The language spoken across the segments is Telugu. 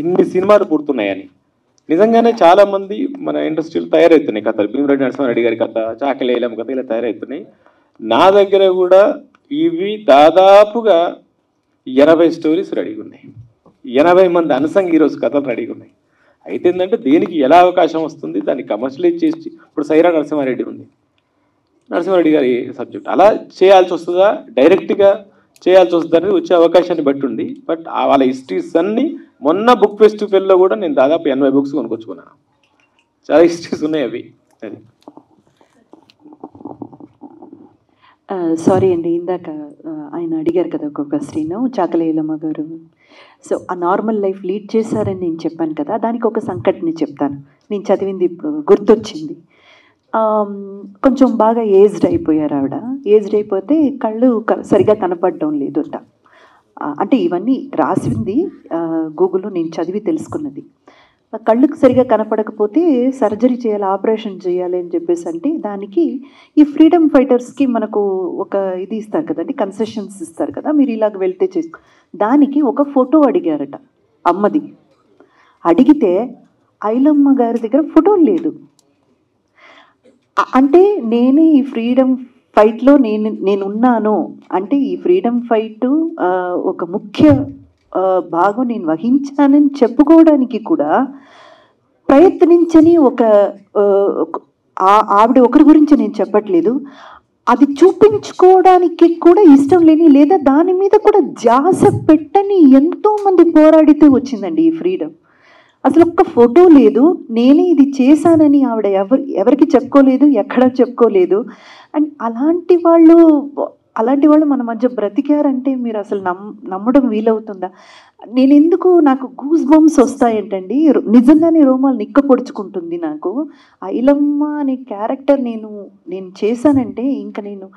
ఇన్ని సినిమాలు పుడుతున్నాయని. నిజంగానే చాలామంది మన ఇండస్ట్రీలో తయారవుతున్నాయి కథలు. భీమరెడ్డి నరసింహారెడ్డి గారి కథ, చాకలి ఐలమ్మ కథ ఇలా తయారవుతున్నాయి. నా దగ్గర కూడా ఇవి దాదాపుగా 80 స్టోరీస్ రెడీగా ఉన్నాయి. 80 మంది అన్సంగ్ హీరోస్ కథలు రెడీగా ఉన్నాయి. అయితే ఏంటంటే దేనికి ఎలా అవకాశం వస్తుంది, దాన్ని కమర్షియలైజ్ చేసి, ఇప్పుడు సైరా నరసింహారెడ్డి ఉంది, నరసింహారెడ్డి గారి సబ్జెక్ట్ అలా చేయాల్సి వస్తుందా, డైరెక్ట్గా చేయాల్సి వస్తుంది అనేది వచ్చే అవకాశాన్ని బట్టి ఉంది. బట్ వాళ్ళ హిస్టరీస్ అన్నీ మొన్న బుక్ ఫెస్టివల్లో కూడా నేను దాదాపు 80 బుక్స్ కొనుక్కొచ్చుకున్నాను. చాలా హిస్టరీస్ ఉన్నాయి అవి. అది సారీ అండి, ఇందాక ఆయన అడిగారు కదా ఒక క్వశ్చన్, చాకలి ఐలమ్మ గారు. సో ఆ నార్మల్ లైఫ్ లీడ్ చేశారని నేను చెప్పాను కదా, దానికి ఒక సంకటని చెప్తాను. నేను చదివింది ఇప్పుడు గుర్తొచ్చింది. కొంచెం బాగా ఏజ్డ్ అయిపోయారు ఆవిడ. ఏజ్డ్ అయిపోతే కళ్ళు సరిగా కనపడడం లేదు అంట. అంటే ఇవన్నీ రాసింది గూగుల్లో నేను చదివి తెలుసుకున్నది. కళ్ళకు సరిగా కనపడకపోతే సర్జరీ చేయాలి, ఆపరేషన్ చేయాలి అని చెప్పేసి అంటే దానికి ఈ ఫ్రీడమ్ ఫైటర్స్కి మనకు ఒక ఇది ఇస్తారు కదండి, కన్సెషన్స్ ఇస్తారు కదా, మీరు ఇలాగ వెళ్తే చేసుకో. దానికి ఒక ఫోటో అడిగారట అమ్మది. అడిగితే ఐలమ్మ గారి దగ్గర ఫోటో లేదు. అంటే నేనే ఈ ఫ్రీడమ్ ఫైట్లో నేనున్నాను అంటే ఈ ఫ్రీడమ్ ఫైట్ ఒక ముఖ్య భాగం నేను వహించానని చెప్పుకోవడానికి కూడా ప్రయత్నించని ఒక ఆవిడ ఒకరి గురించి నేను చెప్పట్లేదు, అది చూపించుకోవడానికి కూడా ఇష్టం లేని లేదా దాని మీద కూడా ధ్యాస పెట్టని ఎంతోమంది పోరాడితే వచ్చిందండి ఈ ఫ్రీడమ్. అసలు ఒక్క ఫోటో లేదు, నేనే ఇది చేశానని ఆవిడ ఎవరికి చెప్పుకోలేదు, ఎక్కడా చెప్పుకోలేదు. అండ్ అలాంటి వాళ్ళు మన మధ్య బ్రతికారంటే మీరు అసలు నమ్మడం వీలవుతుందా? నేను ఎందుకు నాకు గూస్ బంప్స్ వస్తాయంటండి, నిజంగానే రోమాలు నిక్క పొడుచుకుంటుంది నాకు. ఐలమ్మ అనే క్యారెక్టర్ నేను చేశానంటే ఇంకా నేను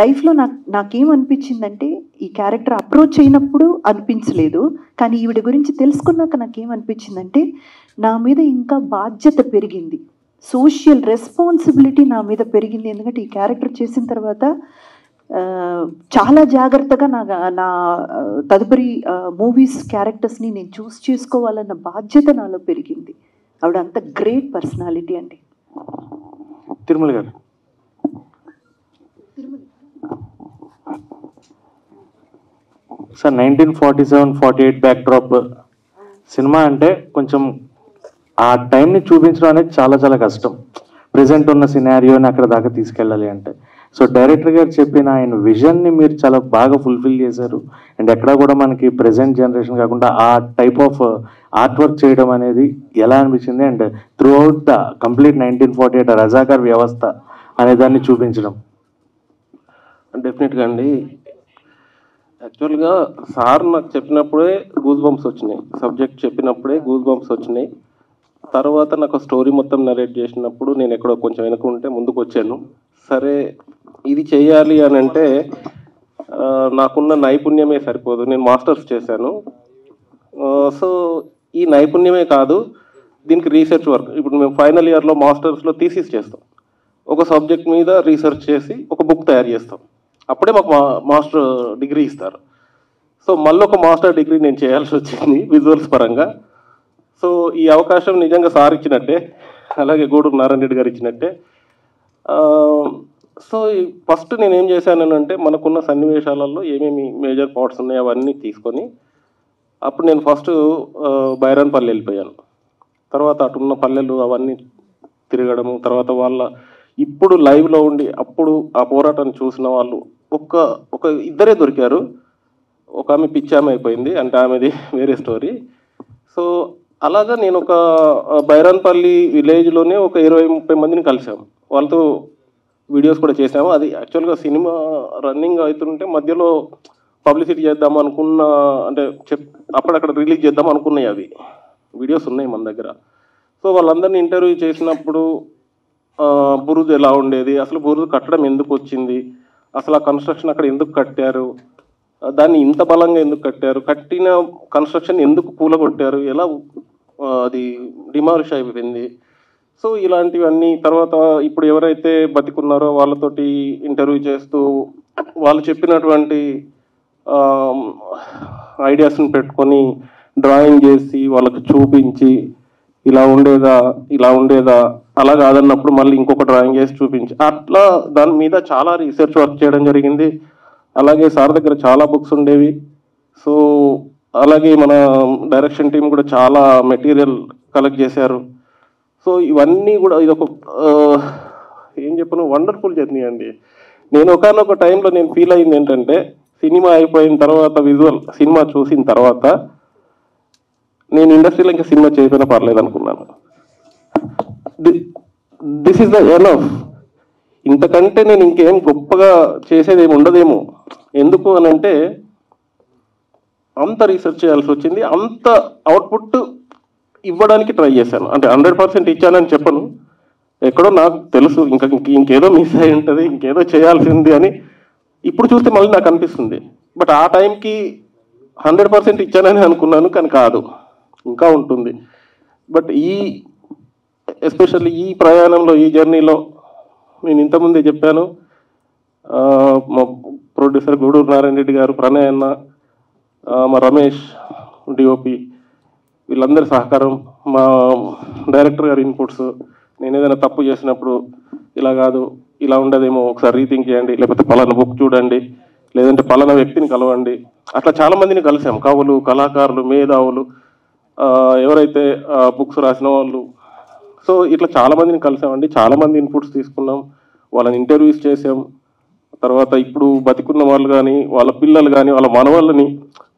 లైఫ్లో నాకేమనిపించిందంటే ఈ క్యారెక్టర్ అప్రోచ్ అయినప్పుడు అనిపించలేదు, కానీ ఈవిడ గురించి తెలుసుకున్నాక నాకేమనిపించిందంటే నా మీద ఇంకా బాధ్యత పెరిగింది, సోషల్ రెస్పాన్సిబిలిటీ నా మీద పెరిగింది. ఎందుకంటే ఈ క్యారెక్టర్ చేసిన తర్వాత చాలా జాగ్రత్తగా నా తదుపరి మూవీస్ క్యారెక్టర్స్ని నేను చూస్ చేసుకోవాలన్న బాధ్యత నాలో పెరిగింది. ఆవిడ అంత గ్రేట్ పర్సనాలిటీ అండి. తిరుమల గారు సార్ 1947-48 బ్యాక్డ్రాప్ సినిమా అంటే కొంచెం ఆ టైంని చూపించడం అనేది చాలా చాలా కష్టం. ప్రజెంట్ ఉన్న సినారియోని అక్కడ దాకా తీసుకెళ్ళాలి అంటే. సో డైరెక్టర్ గారు చెప్పిన ఆయన విజన్ని మీరు చాలా బాగా ఫుల్ఫిల్ చేశారు. అండ్ ఎక్కడా కూడా మనకి ప్రజెంట్ జనరేషన్ కాకుండా ఆ టైప్ ఆఫ్ ఆర్ట్ వర్క్ చేయడం అనేది ఎలా అనిపించింది? And through out the complete 1948 Razakar వ్యవస్థ అనే దాన్ని చూపించడం. డెఫినెట్గా అండి. యాక్చువల్గా సార్ నాకు చెప్పినప్పుడే గూస్ బంప్స్ వచ్చినాయి, సబ్జెక్ట్ చెప్పినప్పుడే గూస్ బంప్స్ వచ్చినాయి. తర్వాత నాకు స్టోరీ మొత్తం నరేట్ చేసినప్పుడు నేను ఎక్కడో కొంచెం వెనుకుంటే ముందుకు వచ్చాను. సరే ఇది చేయాలి అని అంటే నాకున్న నైపుణ్యమే సరిపోదు, నేను మాస్టర్స్ చేశాను. సో ఈ నైపుణ్యమే కాదు, దీనికి రీసెర్చ్ వర్క్. ఇప్పుడు మేము ఫైనల్ ఇయర్లో మాస్టర్స్లో థీసిస్ చేస్తాం, ఒక సబ్జెక్ట్ మీద రీసెర్చ్ చేసి ఒక బుక్ తయారు చేస్తాం, అప్పుడే మాకు మాస్టర్ డిగ్రీ ఇస్తారు. సో మళ్ళీ ఒక మాస్టర్ డిగ్రీ నేను చేయాల్సి వచ్చింది విజువల్స్ పరంగా. సో ఈ అవకాశం నిజంగా సార్ ఇచ్చినట్టే, అలాగే గూడూరు నారాయణ రెడ్డి గారు ఇచ్చినట్టే. సో ఫస్ట్ నేనేం చేశానంటే మనకున్న సన్నివేశాలలో ఏమేమి మేజర్ పార్ట్స్ ఉన్నాయో అవన్నీ తీసుకొని అప్పుడు నేను ఫస్ట్ బైరాన్పల్లి వెళ్ళిపోయాను. తర్వాత అటున్న పల్లెలు అవన్నీ తిరగడము, తర్వాత వాళ్ళ ఇప్పుడు లైవ్లో ఉండి అప్పుడు ఆ పోరాటాన్ని చూసిన వాళ్ళు ఒక ఇద్దరే దొరికారు. ఒక ఆమె పిచ్చామె అయిపోయింది, అంటే ఆమెది వేరే స్టోరీ. సో అలాగా నేను ఒక బైరాన్పల్లి విలేజ్లోనే ఒక 20-30 మందిని కలిసాము, వాళ్ళతో వీడియోస్ కూడా చేసాము. అది యాక్చువల్గా సినిమా రన్నింగ్ అవుతుంటే మధ్యలో పబ్లిసిటీ చేద్దాం అనుకున్న, అంటే అక్కడక్కడ రిలీజ్ చేద్దాం అనుకున్నాయి, అవి వీడియోస్ ఉన్నాయి మన దగ్గర. సో వాళ్ళందరినీ ఇంటర్వ్యూ చేసినప్పుడు బురుజు ఎలా ఉండేది, అసలు బురుజు కట్టడం ఎందుకు వచ్చింది, అసలు ఆ కన్స్ట్రక్షన్ అక్కడ ఎందుకు కట్టారు, దాన్ని ఇంత బలంగా ఎందుకు కట్టారు, కట్టిన కన్స్ట్రక్షన్ ఎందుకు కూలగొట్టారు, ఎలా అది డిమాలిష్ అయిపోయింది. సో ఇలాంటివన్నీ తర్వాత ఇప్పుడు ఎవరైతే బతికున్నారో వాళ్ళతోటి ఇంటర్వ్యూ చేస్తూ వాళ్ళు చెప్పినటువంటి ఐడియాస్ని పెట్టుకొని డ్రాయింగ్ చేసి వాళ్ళకి చూపించి ఇలా ఉండేదా అలా కాదన్నప్పుడు మళ్ళీ ఇంకొక డ్రాయింగ్ చేసి చూపించి అట్లా దాని మీద చాలా రీసెర్చ్ వర్క్ చేయడం జరిగింది. అలాగే సార్ దగ్గర చాలా బుక్స్ ఉండేవి. సో అలాగే మన డైరెక్షన్ టీం కూడా చాలా మెటీరియల్ కలెక్ట్ చేశారు. సో ఇవన్నీ కూడా ఇదొక ఏం చెప్పను వండర్ఫుల్ జర్నీ అండి. నేను ఒకనొక టైంలో నేను ఫీల్ అయింది ఏంటంటే సినిమా అయిపోయిన తర్వాత విజువల్ సినిమా చూసిన తర్వాత నేను ఇండస్ట్రీలో ఇంకా సినిమా చేయకపోయినా పర్లేదు అనుకున్నాను. This is the enough. ఇంతకంటే నేను ఇంకేం గొప్పగా చేసేది ఏమి ఉండదేమో. ఎందుకు అని అంటే అంత రీసెర్చ్ చేయాల్సి వచ్చింది, అంత అవుట్పుట్ ఇవ్వడానికి ట్రై చేశాను. అంటే 100% ఇచ్చానని చెప్పను, ఎక్కడో నాకు తెలుసు ఇంకేదో మిస్ అయి ఉంటుంది, ఇంకేదో చేయాల్సింది అని ఇప్పుడు చూస్తే మళ్ళీ నాకు అనిపిస్తుంది. బట్ ఆ టైంకి 100% ఇచ్చానని అనుకున్నాను, కానీ కాదు, ఇంకా ఉంటుంది. బట్ ఎస్పెషల్లీ ఈ ప్రయాణంలో, ఈ జర్నీలో నేను ఇంతకుముందే చెప్పాను, మా ప్రొడ్యూసర్ గూడూరు నారాయణ రెడ్డి గారు, ప్రణయ్ అన్న, మా రమేష్ డిఓపి, వీళ్ళందరి సహకారం, మా డైరెక్టర్ గారి ఇన్పుట్స్, నేను ఏదైనా తప్పు చేసినప్పుడు ఇలా కాదు ఇలా ఉండదేమో ఒకసారి రీథింక్ చేయండి, లేకపోతే పలానా బుక్ చూడండి, లేదంటే పలానా వ్యక్తిని కలవండి, అట్లా చాలామందిని కలిసాం. కవులు, కళాకారులు, మేధావులు, ఎవరైతే బుక్స్ రాసిన వాళ్ళు. సో ఇట్లా చాలామందిని కలిసామండి, చాలామంది ఇన్పుట్స్ తీసుకున్నాం, వాళ్ళని ఇంటర్వ్యూస్ చేసాం. తర్వాత ఇప్పుడు బతికున్న వాళ్ళు కానీ, వాళ్ళ పిల్లలు కానీ, వాళ్ళ మనవాళ్ళని,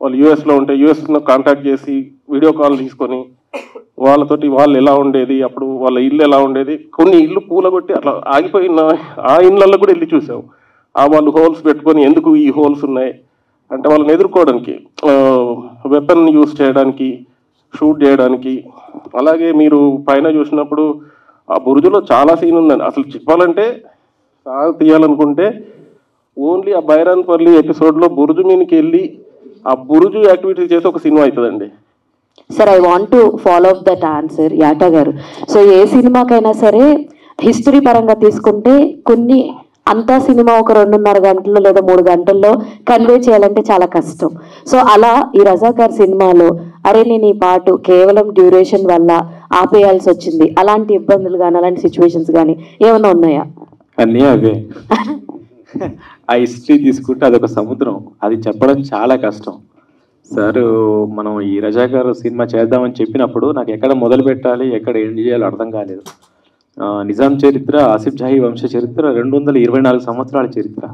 వాళ్ళు యూఎస్లో ఉంటే యూఎస్లో కాంటాక్ట్ చేసి వీడియో కాల్ తీసుకొని వాళ్ళతోటి వాళ్ళు ఎలా ఉండేది, అప్పుడు వాళ్ళ ఇల్లు ఎలా ఉండేది, కొన్ని ఇల్లు కూలగొట్టి అట్లా ఆగిపోయిన ఆ ఇళ్ళల్లో కూడా వెళ్ళి చూసాం. వాళ్ళు హోల్స్ పెట్టుకొని ఎందుకు ఈ హోల్స్ ఉన్నాయి అంటే వాళ్ళని ఎదుర్కోవడానికి, వెపన్ యూస్ చేయడానికి, షూట్ చేయడానికి. అలాగే మీరు పైన చూసినప్పుడు ఆ బురుజులో చాలా సీన్ ఉందండి. అసలు చెప్పాలంటే సాగు తీయాలనుకుంటే ఓన్లీ ఆ బైరాన్పల్లి ఎపిసోడ్లో బురుజు మీదకి వెళ్ళి ఆ బురుజు యాక్టివిటీ చేసి ఒక సినిమా అవుతుందండి. Sir, I want to follow up that answer Yata garu. So ఏ సినిమాకైనా సరే హిస్టరీ పరంగా తీసుకుంటే కొన్ని అంతా సినిమా ఒక 2.5 గంటల్లో లేదా 3 గంటల్లో కన్వే చేయాలంటే చాలా కష్టం. సో అలా ఈ రజాకార్ సినిమాలో అరే నేను ఈ పాటు కేవలం డ్యూరేషన్ వల్ల ఆపేయాల్సి వచ్చింది, అలాంటి ఇబ్బందులు కానీ అలాంటి సిచ్యువేషన్స్ కానీ ఏమైనా ఉన్నాయా? అన్నీ అవే. ఆ హిస్టరీ తీసుకుంటే అదొక సముద్రం, అది చెప్పడం చాలా కష్టం. సార్ మనం ఈ రజాకార్ సినిమా చేద్దామని చెప్పినప్పుడు నాకు ఎక్కడ మొదలు పెట్టాలి, ఎక్కడ ఏం చేయాలో అర్థం కాలేదు. నిజాం చరిత్ర, ఆసిఫ్ జాహీ వంశ చరిత్ర 224 సంవత్సరాల చరిత్ర.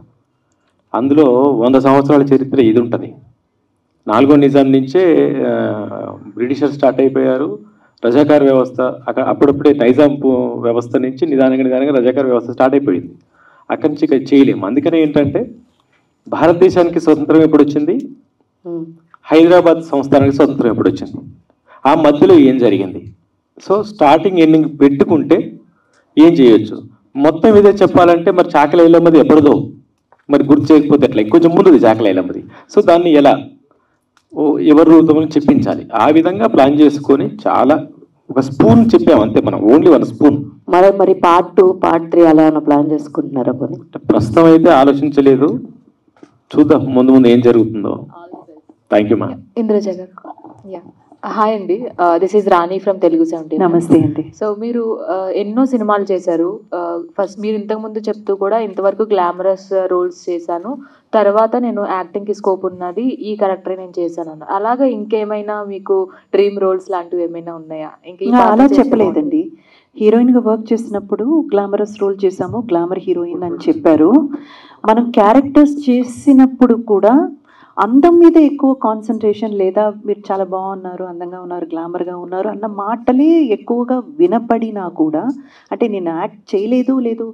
అందులో 100 సంవత్సరాల చరిత్ర ఇది ఉంటుంది. 4వ నిజాం నుంచే బ్రిటిషర్ స్టార్ట్ అయిపోయారు. రజాకార్ వ్యవస్థ అప్పుడప్పుడే నైజాం వ్యవస్థ నుంచి నిదానంగా రజాకార్ వ్యవస్థ స్టార్ట్ అయిపోయింది. అక్కడి నుంచి ఇక్కడ చేయలేము. అందుకనే ఏంటంటే భారతదేశానికి స్వతంత్రం ఎప్పుడు వచ్చింది, హైదరాబాద్ సంస్థానానికి స్వతంత్రం ఎప్పుడు వచ్చింది, ఆ మధ్యలో ఏం జరిగింది. సో స్టార్టింగ్ ఎండింగ్ పెట్టుకుంటే ఏం చేయొచ్చు. మొత్తం ఇదే చెప్పాలంటే మరి చాకలి ఐలమ్మది ఎప్పుడుదో మరి గుర్తు చేయకపోతే ఎట్లా, ఇంకొంచెం ముందుది చాకలి ఐలమ్మది. సో దాన్ని ఎలా ఎవరు రూపంలో చెప్పించాలి, ఆ విధంగా ప్లాన్ చేసుకొని చాలా ఒక స్పూన్ చెప్పాము అంతే, మనం ఓన్లీ 1 స్పూన్. మరి పార్ట్ 2, పార్ట్ 3 అలా ప్లాన్ చేసుకుంటున్నారా? ప్రస్తుతం అయితే ఆలోచించలేదు, చూద్దాం ముందు ఏం జరుగుతుందో. థ్యాంక్ యూ మా. ఇంద్రజ గారు. హాయ్ అండి, this is Rani from Telugu 70. నమస్తే అండి. సో మీరు ఎన్నో సినిమాలు చేశారు. ఫస్ట్ మీరు ఇంతకుముందు చెప్తూ కూడా ఇంతవరకు గ్లామరస్ రోల్స్ చేశాను, తర్వాత నేను యాక్టింగ్కి స్కోప్ ఉన్నది, ఈ క్యారెక్టర్ నేను చేశాను అన్న. అలాగా ఇంకేమైనా మీకు డ్రీమ్ రోల్స్ లాంటివి ఏమైనా ఉన్నాయా? అలా చెప్పలేదండి. హీరోయిన్గా వర్క్ చేసినప్పుడు గ్లామరస్ రోల్ చేసాము, గ్లామర్ హీరోయిన్ అని చెప్పారు. మనం క్యారెక్టర్స్ చేసినప్పుడు కూడా అందం మీద ఎక్కువ కాన్సన్ట్రేషన్, లేదా మీరు చాలా బాగున్నారు, అందంగా ఉన్నారు, గ్లామర్గా ఉన్నారు అన్న మాటలే ఎక్కువగా వినపడినా కూడా, అంటే నేను యాక్ట్ చేయలేదు, లేదు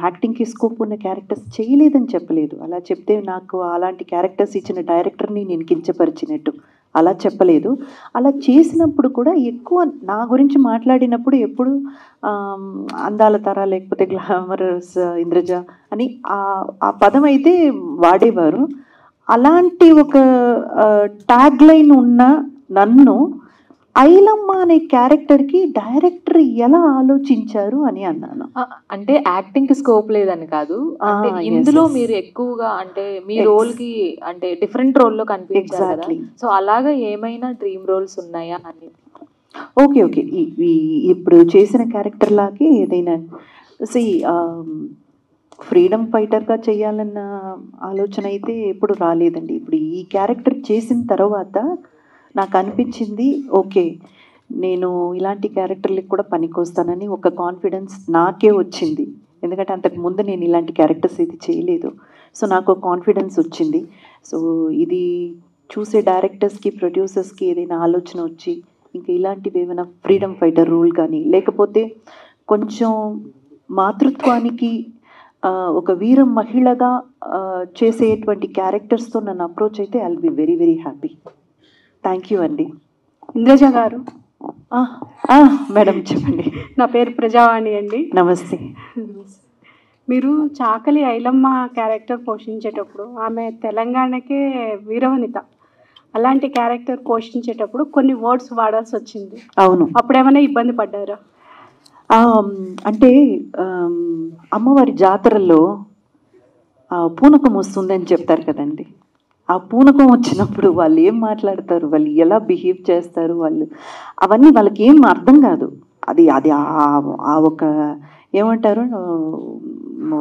యాక్టింగ్కి స్కోప్ ఉన్న క్యారెక్టర్స్ చేయలేదని చెప్పలేదు. అలా చెప్తే నాకు అలాంటి క్యారెక్టర్స్ ఇచ్చిన డైరెక్టర్ని నేను కించపరిచినట్టు అలా చెప్పలేదు. అలా చేసినప్పుడు కూడా ఎక్కువ నా గురించి మాట్లాడినప్పుడు ఎప్పుడు అందాల తర లేకపోతే గ్లామరస్ ఇంద్రజ అని ఆ పదం అయితే వాడేవారు. అలాంటి ఒక ట్యాగ్ లైన్ ఉన్న నన్ను ఐలమ్మ అనే క్యారెక్టర్కి డైరెక్టర్ ఎలా ఆలోచించారు అని అన్నాను. అంటే యాక్టింగ్ కి స్కోప్ లేదని కాదు, అంటే ఇందులో మీరు ఎక్కువగా అంటే మీ రోల్ కి అంటే డిఫరెంట్ రోల్ లో కనిపించారు కదా, సో అలాగా ఏమైనా డ్రీమ్ రోల్స్ ఉన్నాయా అని? ఓకే ఓకే, ఇప్పుడు చేసిన క్యారెక్టర్ లాగే ఏదైనా ఫ్రీడమ్ ఫైటర్గా చేయాలన్న ఆలోచన అయితే ఎప్పుడు రాలేదండి. ఇప్పుడు ఈ క్యారెక్టర్ చేసిన తర్వాత నాకు అనిపించింది ఓకే నేను ఇలాంటి క్యారెక్టర్లకు కూడా పనికొస్తానని ఒక కాన్ఫిడెన్స్ నాకే వచ్చింది. ఎందుకంటే అంతకు ముందు నేను ఇలాంటి క్యారెక్టర్స్ ఇది చేయలేదు. సో నాకు కాన్ఫిడెన్స్ వచ్చింది. సో ఇది చూసే డైరెక్టర్స్కి ప్రొడ్యూసర్స్కి ఏదైనా ఆలోచన వచ్చి ఇంకా ఇలాంటివి ఏమైనా ఫ్రీడమ్ ఫైటర్ రూల్ కానీ లేకపోతే కొంచెం మాతృత్వానికి ఒక వీర మహిళగా చేసేటువంటి క్యారెక్టర్స్తో నన్ను అప్రోచ్ అయితే I will be very very happy. Thank you అండి. ఇంద్రజ గారు. మేడం చెప్పండి. నా పేరు ప్రజావాణి అండి. నమస్తే. మీరు చాకలి ఐలమ్మ క్యారెక్టర్ పోషించేటప్పుడు ఆమె తెలంగాణకే వీరవనిత, అలాంటి క్యారెక్టర్ పోషించేటప్పుడు కొన్ని వర్డ్స్ వాడాల్సి వచ్చింది. అవును. అప్పుడేమైనా ఇబ్బంది పడ్డారా? అంటే అమ్మవారి జాతరలో పూనకం వస్తుందని చెప్తారు కదండి. ఆ పూనకం వచ్చినప్పుడు వాళ్ళు ఏం మాట్లాడతారు, వాళ్ళు ఎలా బిహేవ్ చేస్తారు, వాళ్ళు అవన్నీ వాళ్ళకి ఏం అర్థం కాదు. అది అది ఆ ఒక ఏమంటారు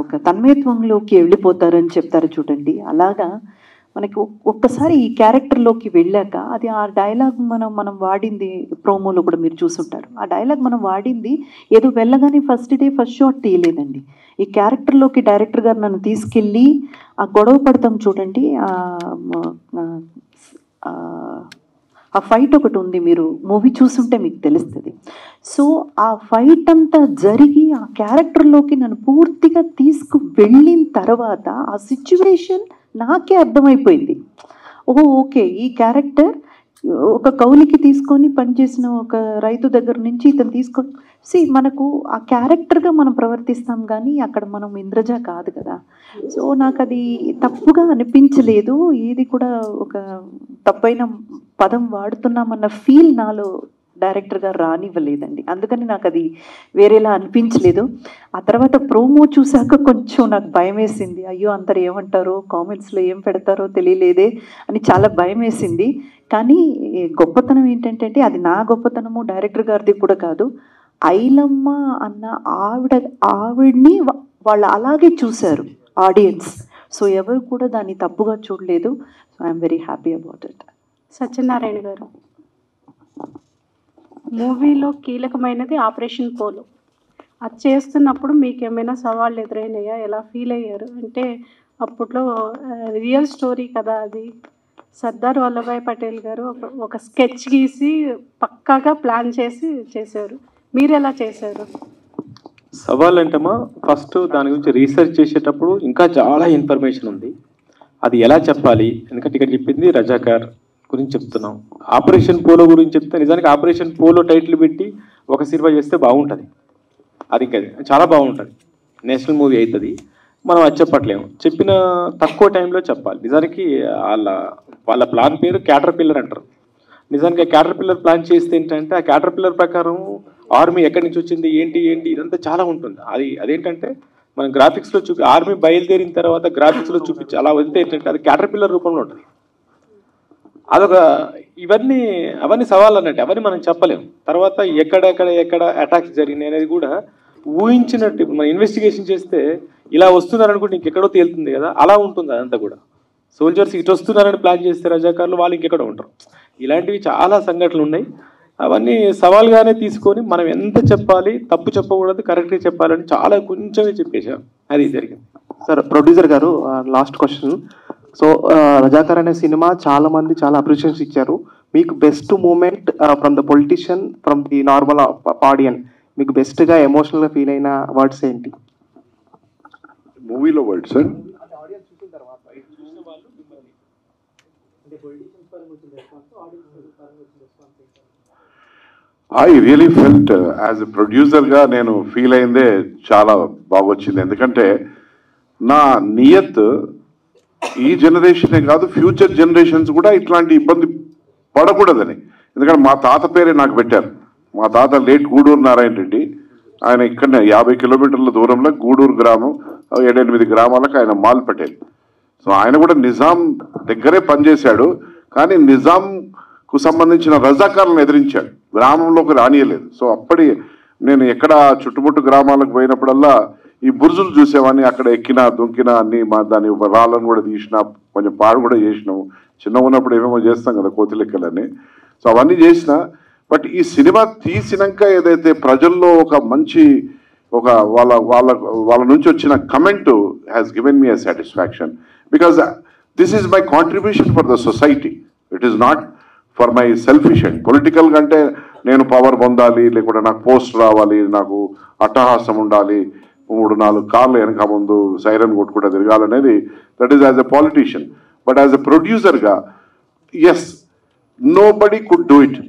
ఒక తన్మయత్వంలోకి వెళ్ళిపోతారని చెప్తారు చూడండి. అలాగా మనకి ఒక్కసారి ఈ క్యారెక్టర్లోకి వెళ్ళాక అది ఆ డైలాగ్ మనం వాడింది ప్రోమోలో కూడా మీరు చూసుంటారు. ఆ డైలాగ్ మనం వాడింది ఏదో వెళ్ళగానే ఫస్ట్ డే ఫస్ట్ షాట్ తీయలేదండి. ఈ క్యారెక్టర్లోకి డైరెక్టర్ గారు నన్ను తీసుకెళ్ళి ఆ గొడవ పడతాం చూడండి, ఆ ఫైట్ ఒకటి ఉంది, మీరు మూవీ చూసుంటే మీకు తెలుస్తుంది. సో ఆ ఫైట్ అంతా జరిగి ఆ క్యారెక్టర్లోకి నన్ను పూర్తిగా తీసుకువెళ్ళిన తర్వాత ఆ సిచ్యువేషన్ నాకే అర్థమైపోయింది. ఓకే ఈ క్యారెక్టర్ ఒక కౌలికి తీసుకొని పనిచేసిన ఒక రైతు దగ్గర నుంచి ఇతను తీసుకొని మనకు ఆ క్యారెక్టర్గా మనం ప్రవర్తిస్తాం కానీ అక్కడ మనం ఇంద్రజ కాదు కదా. సో నాకు అది తప్పుగా అనిపించలేదు, ఇది కూడా ఒక తప్పైన పదం వాడుతున్నామన్న ఫీల్ నాలో డైరెక్టర్ గారు రానివ్వలేదండి. అందుకని నాకు అది వేరేలా అనిపించలేదు. ఆ తర్వాత ప్రోమో చూశాక కొంచెం నాకు భయం వేసింది. అయ్యో అందరు ఏమంటారో, కామెంట్స్లో ఏం పెడతారో తెలియలేదే అని చాలా భయం వేసింది. కానీ గొప్పతనం ఏంటంటే అది నా గొప్పతనము డైరెక్టర్ గారిది కూడా కాదు, ఐలమ్మ అన్న ఆవిడ్ని వాళ్ళు అలాగే చూశారు ఆడియన్స్. సో ఎవరు కూడా దాన్ని తప్పుగా చూడలేదు. So I'm very happy about it. Satyanarayana గారు, మూవీలో కీలకమైనది ఆపరేషన్ పోలో. అది చేస్తున్నప్పుడు మీకు ఏమైనా సవాళ్ళు ఎదురైనాయా? ఎలా ఫీల్ అయ్యారు? అంటే అప్పట్లో రియల్ స్టోరీ కదా అది. సర్దార్ వల్లభాయ్ పటేల్ గారు ఒక స్కెచ్ గీసి పక్కాగా ప్లాన్ చేసి చేశారు. మీరు ఎలా చేశారు? సవాల్ అంటేమా ఫస్ట్ దాని గురించి రీసెర్చ్ చేసేటప్పుడు ఇంకా చాలా ఇన్ఫర్మేషన్ ఉంది, అది ఎలా చెప్పాలి. ఎందుకంటే ఇక్కడ చెప్పింది రజాకార్ గురించి చెప్తున్నాం, ఆపరేషన్ పోలో గురించి చెప్తే నిజానికి ఆపరేషన్ పోలో టైటిల్ పెట్టి ఒక సినిమా చేస్తే బాగుంటుంది. అది ఇంకా చాలా బాగుంటుంది, నేషనల్ మూవీ అవుతుంది. మనం అది చెప్పట్లేము, చెప్పిన తక్కువ టైంలో చెప్పాలి. నిజానికి వాళ్ళ ప్లాన్ పేరు క్యాటర్ పిల్లర్ అంటారు. నిజానికి ఆ క్యాటర్ పిల్లర్ ప్లాన్ చేస్తే ఏంటంటే ఆ క్యాటర్ పిల్లర్ ప్రకారం ఆర్మీ ఎక్కడి నుంచి వచ్చింది ఏంటి ఇదంతా చాలా ఉంటుంది. అదేంటంటే మనం గ్రాఫిక్స్లో ఆర్మీ బయలుదేరిన తర్వాత గ్రాఫిక్స్లో చూపించి అలా వెళ్తే ఏంటంటే అది క్యాటర్ పిల్లర్ రూపంలో ఉంటుంది. అదొక అవన్నీ సవాళ్ళు అన్నట్టు, అవన్నీ మనం చెప్పలేము. తర్వాత ఎక్కడ అటాక్స్ జరిగినాయి అనేది కూడా ఊహించినట్టు మనం ఇన్వెస్టిగేషన్ చేస్తే ఇలా వస్తున్నారనుకుంటే ఇంకెక్కడో తేలుతుంది కదా, అలా ఉంటుంది అదంతా కూడా. సోల్జర్స్ ఇటు వస్తున్నారని ప్లాన్ చేస్తే రజాకారులు వాళ్ళు ఇంకెక్కడో ఉంటారు. ఇలాంటివి చాలా సంఘటనలు ఉన్నాయి. అవన్నీ సవాల్గానే తీసుకొని మనం ఎంత చెప్పాలి, తప్పు చెప్పకూడదు, కరెక్ట్గా చెప్పాలని చాలా కొంచెమే చెప్పేశాం, అది జరిగింది. సార్ ప్రొడ్యూసర్ గారు, లాస్ట్ క్వశ్చన్. సో రజాకార్ అనే సినిమా చాలా మంది చాలా అప్రిషియేషన్స్ ఇచ్చారు. మీకు best moment from the politician, from the normal audience, మీకు బెస్ట్గా ఎమోషనల్గా ఫీల్ అయిన వర్డ్స్ ఏంటి? మూవీలో words sir? I really felt as a ప్రొడ్యూసర్గా నేను ఫీల్ అయిందే చాలా బాగొచ్చింది. ఎందుకంటే నా నియత్ ఈ జనరేషనే కాదు ఫ్యూచర్ జనరేషన్స్ కూడా ఇట్లాంటి ఇబ్బంది పడకూడదని. ఎందుకంటే మా తాత పేరే నాకు పెట్టారు. మా తాత లేట్ గూడూరు నారాయణ రెడ్డి. ఆయన ఇక్కడనే 50 కిలోమీటర్ల దూరంలో గూడూరు గ్రామం, 7-8 గ్రామాలకు ఆయన మాల్ పటేల్. సో ఆయన కూడా నిజాం దగ్గరే పనిచేశాడు, కానీ నిజాంకు సంబంధించిన రజాకారులను ఎదిరించాడు, గ్రామంలోకి రానియలేదు. సో అప్పటి నేను ఎక్కడ చుట్టుముట్టు గ్రామాలకు పోయినప్పుడల్లా ఈ బుర్జులు చూసేవాడిని. అక్కడ ఎక్కినా దొంకినా అన్ని దాని రాళ్ళను కూడా తీసినా, కొంచెం పాడు కూడా చేసినాము. చిన్న ఉన్నప్పుడు ఏమేమో చేస్తాం కదా కోతి లెక్కలని. సో అవన్నీ చేసిన. బట్ ఈ సినిమా తీసినాక ఏదైతే ప్రజల్లో ఒక మంచి ఒక వాళ్ళ నుంచి వచ్చిన comment has given me a satisfaction, because this is my contribution for the society. It is not for my selfish and political కంటే నేను పవర్ పొందాలి, లేకుంటే నాకు పోస్ట్ రావాలి, నాకు అట్టహాసం ఉండాలి, 3-4 కార్లు వెనక ముందు సైరన్ కొట్టుకుంటూ తిరగాలనేది, that is as a politician. But as a ప్రొడ్యూసర్గా yes, nobody could do it.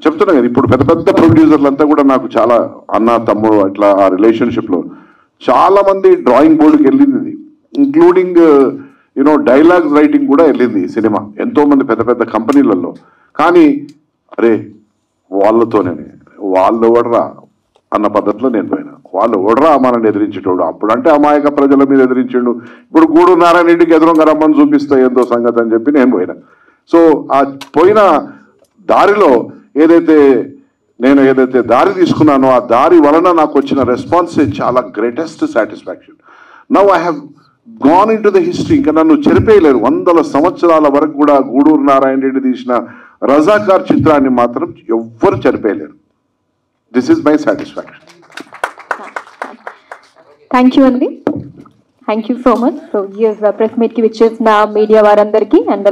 చెప్తున్నా కదా, ఇప్పుడు పెద్ద పెద్ద ప్రొడ్యూసర్లు అంతా కూడా నాకు చాలా అన్న తమ్ముడు అట్లా ఆ రిలేషన్షిప్లో చాలా మంది డ్రాయింగ్ బోర్డుకి వెళ్ళింది, ఇంక్లూడింగ్ యూనో డైలాగ్స్ రైటింగ్ కూడా వెళ్ళింది ఈ సినిమా ఎంతో మంది పెద్ద పెద్ద కంపెనీలలో. కానీ అరే వాళ్ళతోనే వాళ్ళు ఎవడరా అన్న పద్ధతిలో నేను పోయినా. వాళ్ళు ఎవడరా మనల్ని ఎదిరించేటోడు, అప్పుడంటే అమాయక ప్రజల మీద ఎదిరించాడు, ఇప్పుడు గూడూరు నారాయణ రెడ్డికి ఎదురుగా రమ్మని చూపిస్తా ఏందో సంగతి అని చెప్పి నేను పోయినా. సో ఆ పోయిన దారిలో ఏదైతే దారి తీసుకున్నానో ఆ దారి వలన నాకు వచ్చిన రెస్పాన్స్ చాలా greatest satisfaction. Now I have gone in to the history. ఇంకా నన్ను చెరిపేయలేరు. 100 సంవత్సరాల వరకు కూడా గూడూరు నారాయణ రెడ్డి తీసిన రజాకార్ చిత్రాన్ని మాత్రం ఎవ్వరు చెరిపేయలేరు. This is my satisfaction. Thank you అండి, thank you so much. So press మీట్కి విచ్చేసిన మీడియా వారందరికీ అండ్